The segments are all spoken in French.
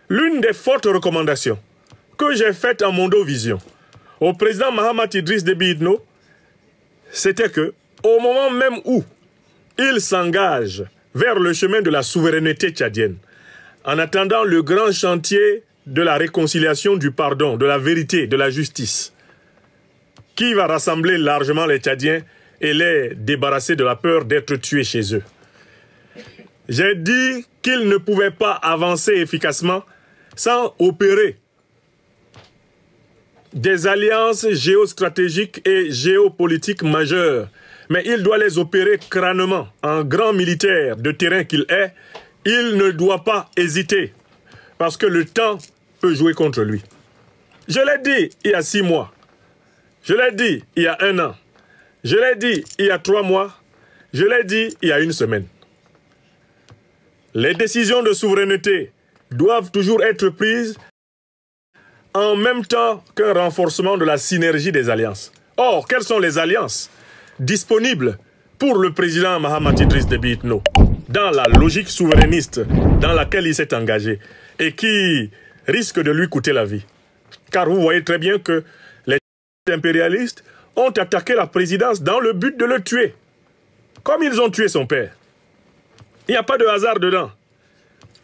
L'une des fortes recommandations que j'ai faites en Mondovision au président Mahamat Idriss Déby Itno, c'était que, au moment même où il s'engage vers le chemin de la souveraineté tchadienne, en attendant le grand chantier de la réconciliation, du pardon, de la vérité, de la justice, qui va rassembler largement les Tchadiens et les débarrasser de la peur d'être tués chez eux. J'ai dit qu'il ne pouvait pas avancer efficacement sans opérer des alliances géostratégiques et géopolitiques majeures. Mais il doit les opérer crânement. En grand militaire de terrain qu'il est, il ne doit pas hésiter. Parce que le temps peut jouer contre lui. Je l'ai dit il y a 6 mois. Je l'ai dit il y a 1 an. Je l'ai dit il y a 3 mois. Je l'ai dit il y a 1 semaine. Les décisions de souveraineté doivent toujours être prises en même temps qu'un renforcement de la synergie des alliances. Or, quelles sont les alliances disponibles pour le président Mahamat Idriss Déby Itno dans la logique souverainiste dans laquelle il s'est engagé et qui risque de lui coûter la vie? Car vous voyez très bien que les impérialistes ont attaqué la présidence dans le but de le tuer, comme ils ont tué son père. Il n'y a pas de hasard dedans.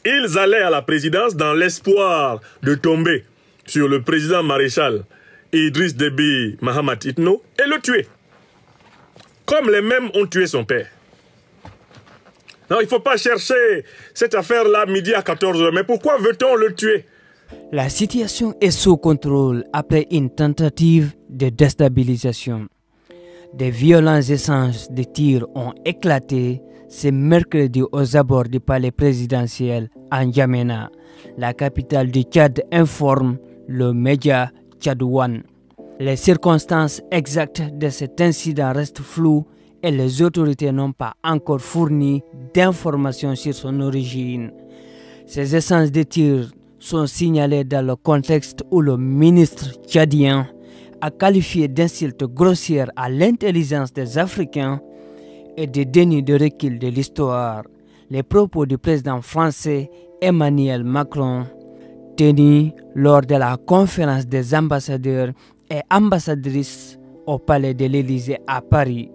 Ils allaient à la présidence dans l'espoir de tomber sur le président maréchal Idriss Déby Mahamat Itno et le tuer. Comme les mêmes ont tué son père. Non, il ne faut pas chercher cette affaire-là midi à 14 h. Mais pourquoi veut-on le tuer? La situation est sous contrôle après une tentative de déstabilisation. Des violents échanges de tirs ont éclaté ce mercredi aux abords du palais présidentiel à N'Djamena. La capitale du Tchad, informe le média Tchad One. Les circonstances exactes de cet incident restent floues et les autorités n'ont pas encore fourni d'informations sur son origine. Ces échanges de tirs sont signalés dans le contexte où le ministre tchadien a qualifié d'insulte grossière à l'intelligence des Africains et de déni de recul de l'histoire les propos du président français Emmanuel Macron tenus lors de la conférence des ambassadeurs et ambassadrices au palais de l'Élysée à Paris.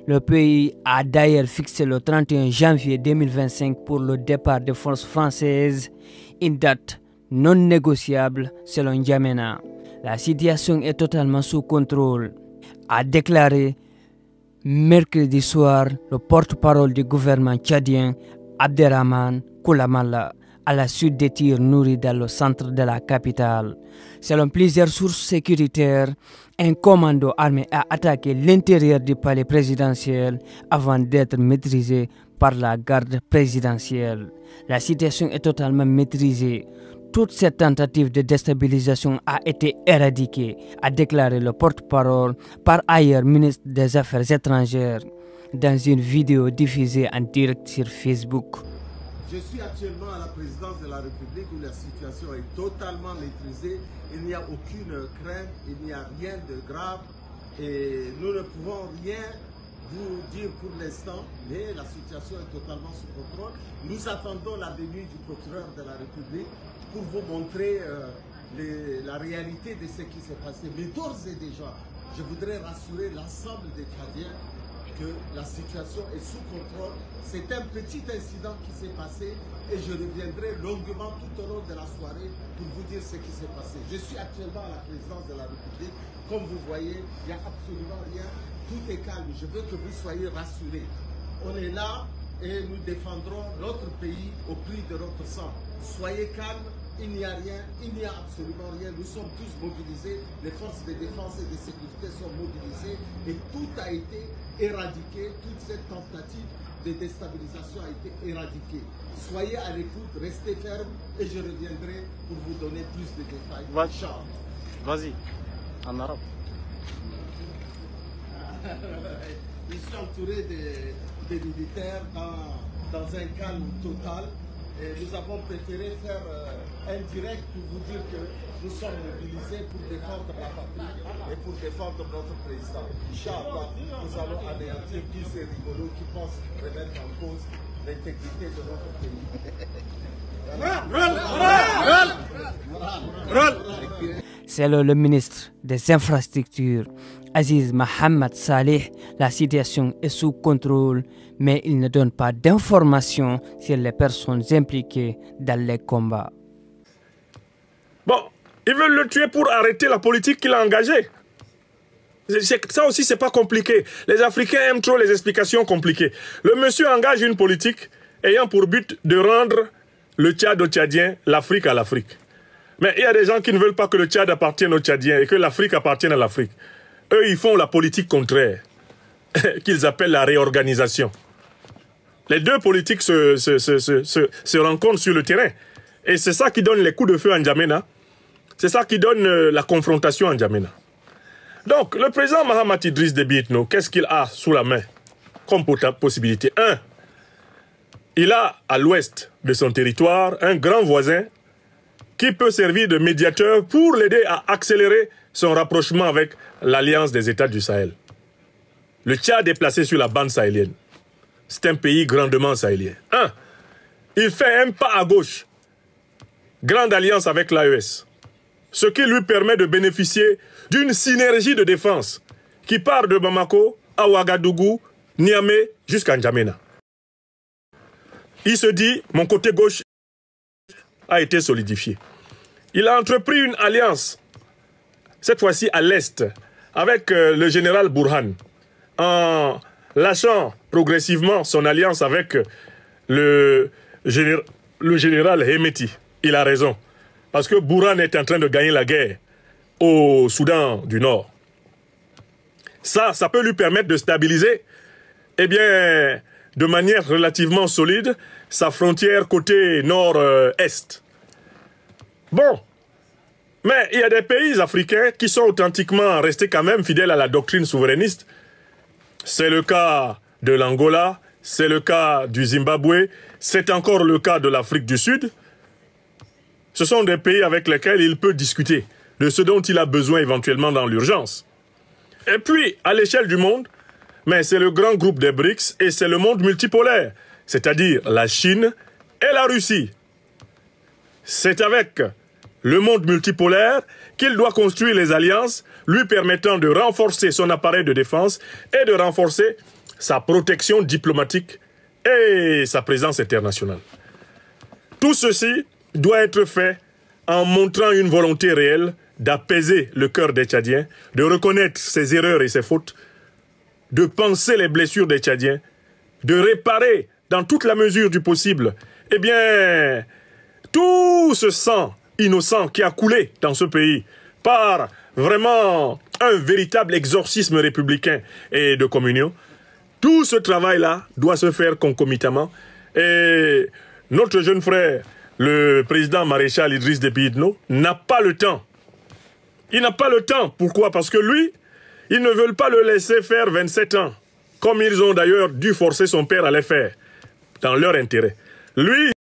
Le pays a d'ailleurs fixé le 31 janvier 2025 pour le départ des forces françaises, une date non négociable selon N'Djamena. La situation est totalement sous contrôle, a déclaré mercredi soir le porte-parole du gouvernement tchadien Abderrahmane Koulamala à la suite des tirs nourris dans le centre de la capitale. Selon plusieurs sources sécuritaires, un commando armé a attaqué l'intérieur du palais présidentiel avant d'être maîtrisé par la garde présidentielle. La situation est totalement maîtrisée. Toute cette tentative de déstabilisation a été éradiquée, a déclaré le porte-parole, par ailleurs ministre des Affaires étrangères, dans une vidéo diffusée en direct sur Facebook. Je suis actuellement à la présidence de la République où la situation est totalement maîtrisée. Il n'y a aucune crainte, il n'y a rien de grave et nous ne pouvons rien vous dire pour l'instant, mais la situation est totalement sous contrôle. Nous attendons la venue du procureur de la République pour vous montrer la réalité de ce qui s'est passé. Mais d'ores et déjà, je voudrais rassurer l'ensemble des Tchadiens que la situation est sous contrôle. C'est un petit incident qui s'est passé et je reviendrai longuement tout au long de la soirée pour vous dire ce qui s'est passé. Je suis actuellement à la présidence de la République. Comme vous voyez, il n'y a absolument rien. Tout est calme. Je veux que vous soyez rassurés. On est là et nous défendrons notre pays au prix de notre sang. Soyez calmes. Il n'y a rien, il n'y a absolument rien. Nous sommes tous mobilisés, les forces de défense et de sécurité sont mobilisées et tout a été éradiqué, toute cette tentative de déstabilisation a été éradiquée. Soyez à l'écoute, restez fermes et je reviendrai pour vous donner plus de détails. Vas-y, en arabe. Je suis entouré des militaires dans un calme total. Et nous avons préféré faire un direct pour vous dire que nous sommes mobilisés pour défendre la patrie et pour défendre notre président. Inch'Allah, nous allons anéantir tous ces rigolos qui pensent remettre en cause l'intégrité de notre pays. Selon le ministre des Infrastructures, Aziz Mohamed Saleh, la situation est sous contrôle, mais il ne donne pas d'informations sur les personnes impliquées dans les combats. Bon, ils veulent le tuer pour arrêter la politique qu'il a engagée. Ça aussi, c'est pas compliqué. Les Africains aiment trop les explications compliquées. Le monsieur engage une politique ayant pour but de rendre le Tchad aux Tchadiens, l'Afrique à l'Afrique. Mais il y a des gens qui ne veulent pas que le Tchad appartienne aux Tchadiens et que l'Afrique appartienne à l'Afrique. Eux, ils font la politique contraire, qu'ils appellent la réorganisation. Les deux politiques se rencontrent sur le terrain. Et c'est ça qui donne les coups de feu en N'Djamena. C'est ça qui donne la confrontation en N'Djamena. Donc, le président Mahamat Idriss Déby Itno, qu'est-ce qu'il a sous la main comme possibilité? Un, il a à l'ouest de son territoire un grand voisin qui peut servir de médiateur pour l'aider à accélérer son rapprochement avec l'Alliance des États du Sahel. Le Tchad est placé sur la bande sahélienne. C'est un pays grandement sahélien. Un, il fait un pas à gauche. Grande alliance avec l'AES. Ce qui lui permet de bénéficier d'une synergie de défense qui part de Bamako à Ouagadougou, Niamey jusqu'à N'Djamena. Il se dit, mon côté gauche a été solidifié. Il a entrepris une alliance, cette fois-ci à l'Est, avec le général Burhan, en lâchant progressivement son alliance avec le général Hemeti. Il a raison, parce que Burhan est en train de gagner la guerre au Soudan du Nord. Ça peut lui permettre de stabiliser, eh bien, de manière relativement solide, sa frontière côté nord-est. Bon, mais il y a des pays africains qui sont authentiquement restés quand même fidèles à la doctrine souverainiste. C'est le cas de l'Angola, c'est le cas du Zimbabwe, c'est encore le cas de l'Afrique du Sud. Ce sont des pays avec lesquels il peut discuter de ce dont il a besoin éventuellement dans l'urgence. Et puis, à l'échelle du monde, mais c'est le grand groupe des BRICS et c'est le monde multipolaire, c'est-à-dire la Chine et la Russie. C'est avec le monde multipolaire qu'il doit construire les alliances lui permettant de renforcer son appareil de défense et de renforcer sa protection diplomatique et sa présence internationale. Tout ceci doit être fait en montrant une volonté réelle d'apaiser le cœur des Tchadiens, de reconnaître ses erreurs et ses fautes, de penser les blessures des Tchadiens, de réparer dans toute la mesure du possible, eh bien, tout ce sang innocent qui a coulé dans ce pays par vraiment un véritable exorcisme républicain et de communion. Tout ce travail-là doit se faire concomitamment. Et notre jeune frère, le président maréchal Idriss Déby Itno, n'a pas le temps. Il n'a pas le temps. Pourquoi? Parce que lui, ils ne veulent pas le laisser faire 27 ans, comme ils ont d'ailleurs dû forcer son père à les faire, dans leur intérêt. Lui,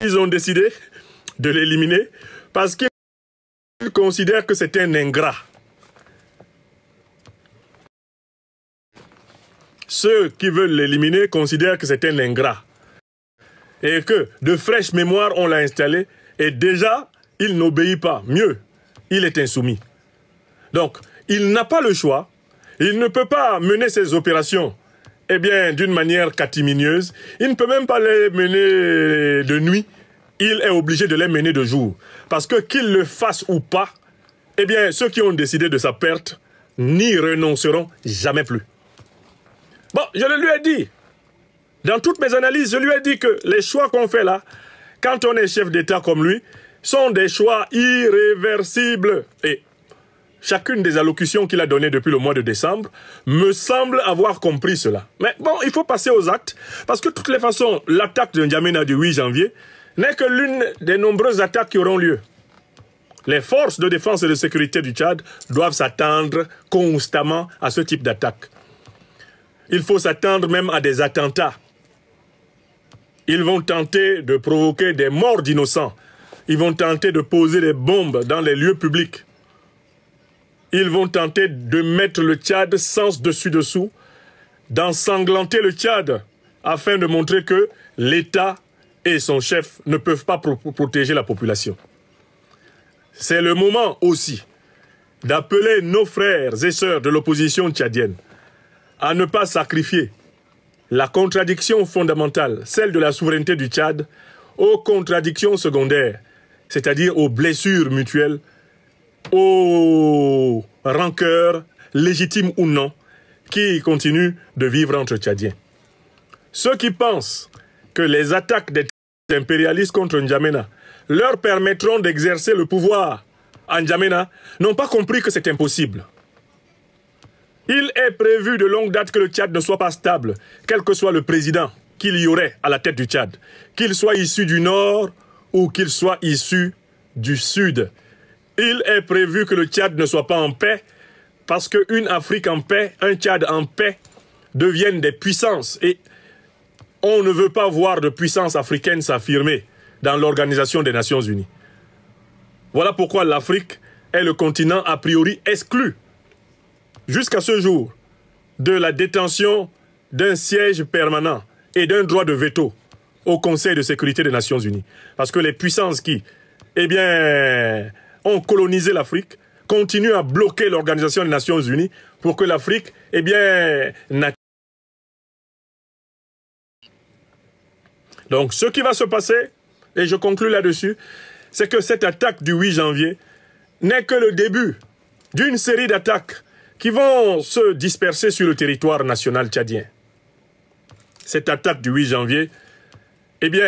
ils ont décidé de l'éliminer parce qu'ils considèrent que c'est un ingrat. Ceux qui veulent l'éliminer considèrent que c'est un ingrat. Et que de fraîche mémoire, on l'a installé. Et déjà, il n'obéit pas. Mieux, il est insoumis. Donc, il n'a pas le choix. Il ne peut pas mener ses opérations eh bien, d'une manière catiminieuse. Il ne peut même pas les mener de nuit. Il est obligé de les mener de jour. Parce que qu'il le fasse ou pas, eh bien, ceux qui ont décidé de sa perte n'y renonceront jamais plus. Bon, je le lui ai dit. Dans toutes mes analyses, je lui ai dit que les choix qu'on fait là, quand on est chef d'État comme lui, sont des choix irréversibles. Et chacune des allocutions qu'il a données depuis le mois de décembre me semble avoir compris cela. Mais bon, il faut passer aux actes, parce que de toutes les façons, l'attaque de N'Djamena du 8 janvier n'est que l'une des nombreuses attaques qui auront lieu. Les forces de défense et de sécurité du Tchad doivent s'attendre constamment à ce type d'attaque. Il faut s'attendre même à des attentats. Ils vont tenter de provoquer des morts d'innocents. Ils vont tenter de poser des bombes dans les lieux publics. Ils vont tenter de mettre le Tchad sens dessus-dessous, d'ensanglanter le Tchad, afin de montrer que l'État et son chef ne peuvent pas protéger la population. c'est le moment aussi d'appeler nos frères et sœurs de l'opposition tchadienne à ne pas sacrifier la contradiction fondamentale, celle de la souveraineté du Tchad, aux contradictions secondaires, c'est-à-dire aux blessures mutuelles, aux rancœurs, légitimes ou non, qui continuent de vivre entre Tchadiens. Ceux qui pensent que les attaques des impérialistes contre N'Djamena leur permettront d'exercer le pouvoir à N'Djamena n'ont pas compris que c'est impossible. Il est prévu de longue date que le Tchad ne soit pas stable, quel que soit le président qu'il y aurait à la tête du Tchad, qu'il soit issu du nord ou qu'il soit issu du sud. Il est prévu que le Tchad ne soit pas en paix, parce qu'une Afrique en paix, un Tchad en paix, deviennent des puissances. Et on ne veut pas voir de puissance africaine s'affirmer dans l'Organisation des Nations Unies. Voilà pourquoi l'Afrique est le continent a priori exclu, jusqu'à ce jour, de la détention d'un siège permanent et d'un droit de veto au Conseil de sécurité des Nations Unies. Parce que les puissances qui, ont colonisé l'Afrique continuent à bloquer l'Organisation des Nations Unies pour que l'Afrique, Donc, ce qui va se passer, et je conclus là-dessus, c'est que cette attaque du 8 janvier n'est que le début d'une série d'attaques qui vont se disperser sur le territoire national tchadien. Cette attaque du 8 janvier,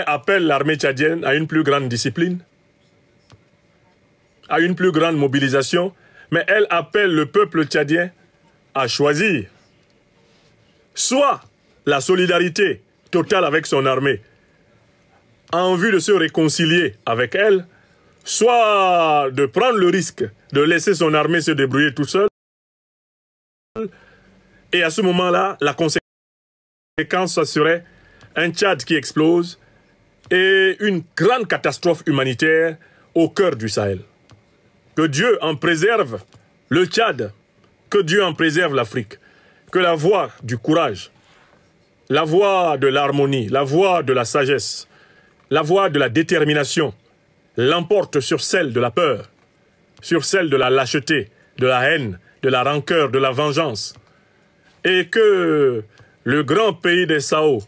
appelle l'armée tchadienne à une plus grande discipline, à une plus grande mobilisation, mais elle appelle le peuple tchadien à choisir soit la solidarité totale avec son armée, en vue de se réconcilier avec elle, soit de prendre le risque de laisser son armée se débrouiller tout seul. Et à ce moment-là, la conséquence, ça serait un Tchad qui explose et une grande catastrophe humanitaire au cœur du Sahel. Que Dieu en préserve le Tchad, que Dieu en préserve l'Afrique, que la voie du courage, la voie de l'harmonie, la voie de la sagesse, la voie de la détermination l'emporte sur celle de la peur, sur celle de la lâcheté, de la haine, de la rancœur, de la vengeance. Et que le grand pays des Sao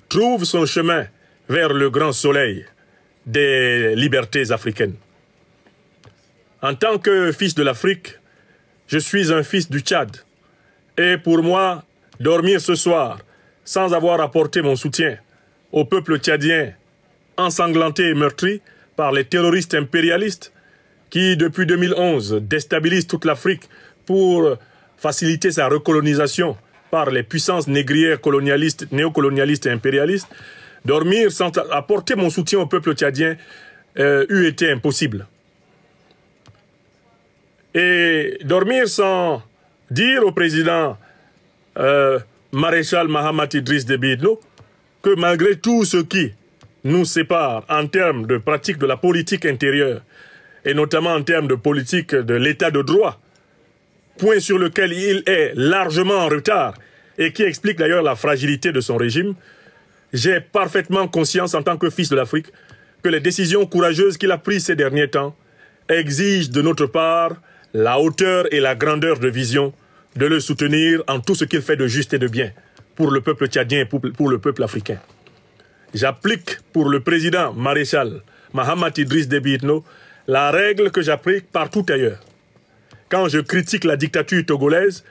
trouve son chemin vers le grand soleil des libertés africaines. En tant que fils de l'Afrique, je suis un fils du Tchad. Et pour moi, dormir ce soir sans avoir apporté mon soutien au peuple tchadien ensanglanté et meurtri par les terroristes impérialistes qui, depuis 2011, déstabilisent toute l'Afrique pour faciliter sa recolonisation par les puissances négrières colonialistes, néocolonialistes et impérialistes, dormir sans apporter mon soutien au peuple tchadien eût été impossible. Et dormir sans dire au président maréchal Mahamat Idriss Déby Itno que malgré tout ce qui nous sépare en termes de pratique de la politique intérieure et notamment en termes de politique de l'état de droit, point sur lequel il est largement en retard et qui explique d'ailleurs la fragilité de son régime, j'ai parfaitement conscience en tant que fils de l'Afrique que les décisions courageuses qu'il a prises ces derniers temps exigent de notre part la hauteur et la grandeur de vision de le soutenir en tout ce qu'il fait de juste et de bien pour le peuple tchadien et pour le peuple africain. J'applique pour le président maréchal Mahamat Idriss Déby Itno la règle que j'applique partout ailleurs. Quand je critique la dictature togolaise,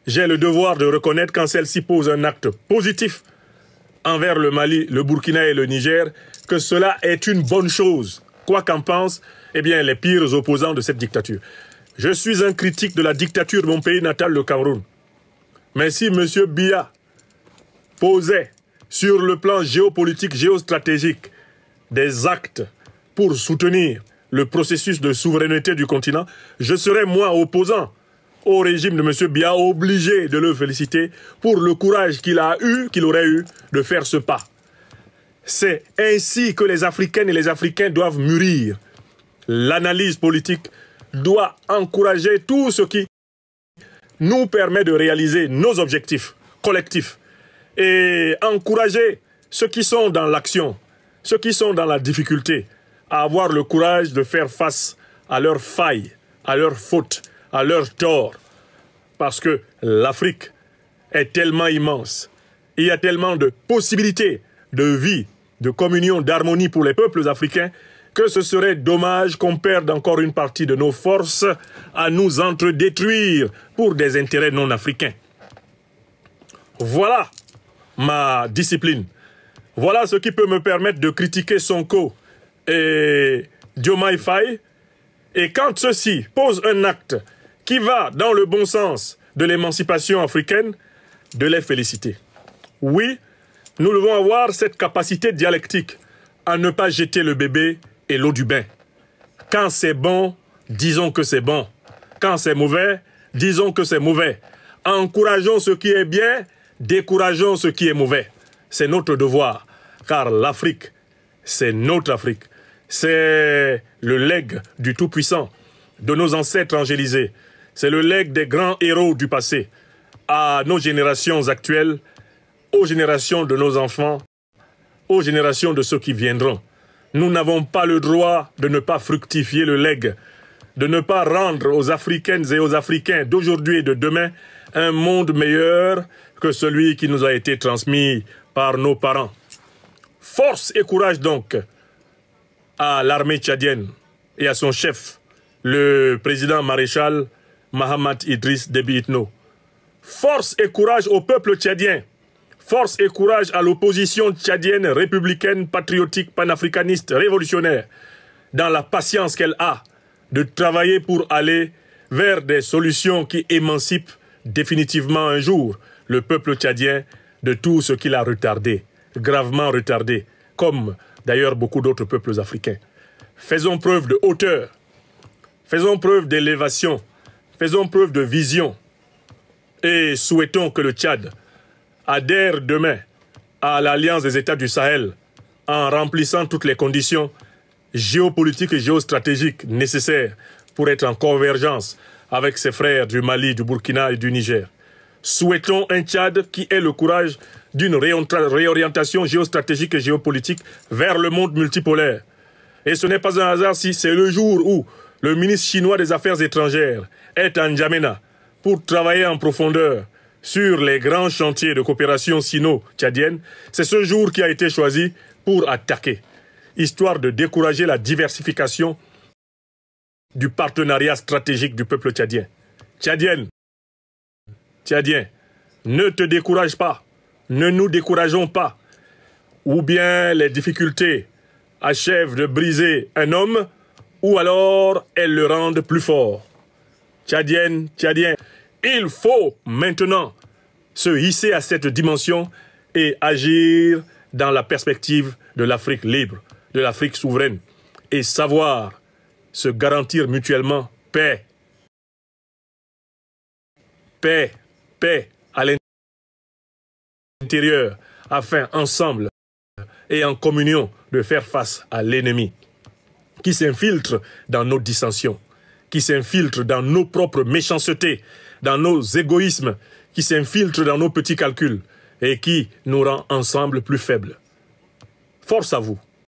j'ai le devoir de reconnaître quand celle-ci pose un acte positif envers le Mali, le Burkina et le Niger, que cela est une bonne chose. Quoi qu'en pensent les pires opposants de cette dictature. Je suis un critique de la dictature de mon pays natal, le Cameroun. Mais si M. Biya posait sur le plan géopolitique, géostratégique, des actes pour soutenir le processus de souveraineté du continent, je serais, moi, opposant au régime de M. Biya, obligé de le féliciter pour le courage qu'il aurait eu de faire ce pas. C'est ainsi que les Africaines et les Africains doivent mûrir. L'analyse politique doit encourager tout ce qui nous permet de réaliser nos objectifs collectifs et encourager ceux qui sont dans l'action, ceux qui sont dans la difficulté, à avoir le courage de faire face à leurs failles, à leurs fautes, à leurs torts. Parce que l'Afrique est tellement immense. Il y a tellement de possibilités de vie, de communion, d'harmonie pour les peuples africains que ce serait dommage qu'on perde encore une partie de nos forces à nous entre-détruire pour des intérêts non africains. Voilà ma discipline. Voilà ce qui peut me permettre de critiquer Sonko et Diomaye Faye. Et quand ceux-ci posent un acte qui va dans le bon sens de l'émancipation africaine, de les féliciter. Oui, nous devons avoir cette capacité dialectique à ne pas jeter le bébé et l'eau du bain. Quand c'est bon, disons que c'est bon. Quand c'est mauvais, disons que c'est mauvais. Encourageons ce qui est bien, décourageons ce qui est mauvais. C'est notre devoir, car l'Afrique, c'est notre Afrique. C'est le legs du Tout-Puissant, de nos ancêtres angélisés. C'est le legs des grands héros du passé, à nos générations actuelles, aux générations de nos enfants, aux générations de ceux qui viendront. Nous n'avons pas le droit de ne pas fructifier le legs, de ne pas rendre aux Africaines et aux Africains d'aujourd'hui et de demain un monde meilleur que celui qui nous a été transmis par nos parents. Force et courage donc à l'armée tchadienne et à son chef, le président maréchal Mahamat Idriss Déby Itno. Force et courage au peuple tchadien. Force et courage à l'opposition tchadienne, républicaine, patriotique, panafricaniste, révolutionnaire, dans la patience qu'elle a de travailler pour aller vers des solutions qui émancipent définitivement un jour le peuple tchadien de tout ce qu'il a retardé, gravement retardé, comme d'ailleurs beaucoup d'autres peuples africains. Faisons preuve de hauteur, faisons preuve d'élévation, faisons preuve de vision et souhaitons que le Tchad adhère demain à l'Alliance des États du Sahel en remplissant toutes les conditions géopolitiques et géostratégiques nécessaires pour être en convergence avec ses frères du Mali, du Burkina et du Niger. Souhaitons un Tchad qui ait le courage d'une réorientation géostratégique et géopolitique vers le monde multipolaire. Et ce n'est pas un hasard si c'est le jour où le ministre chinois des Affaires étrangères est à N'Djamena pour travailler en profondeur sur les grands chantiers de coopération sino-tchadienne. C'est ce jour qui a été choisi pour attaquer, histoire de décourager la diversification du partenariat stratégique du peuple tchadien. Tchadienne, Tchadien, ne te décourage pas, ne nous décourageons pas, ou bien les difficultés achèvent de briser un homme, ou alors elles le rendent plus fort. Tchadienne, Tchadien, il faut maintenant se hisser à cette dimension et agir dans la perspective de l'Afrique libre, de l'Afrique souveraine, et savoir se garantir mutuellement paix. Paix, paix à l'intérieur, afin ensemble et en communion de faire face à l'ennemi qui s'infiltre dans nos dissensions, qui s'infiltre dans nos propres méchancetés, dans nos égoïsmes, qui s'infiltrent dans nos petits calculs et qui nous rend ensemble plus faibles. Force à vous.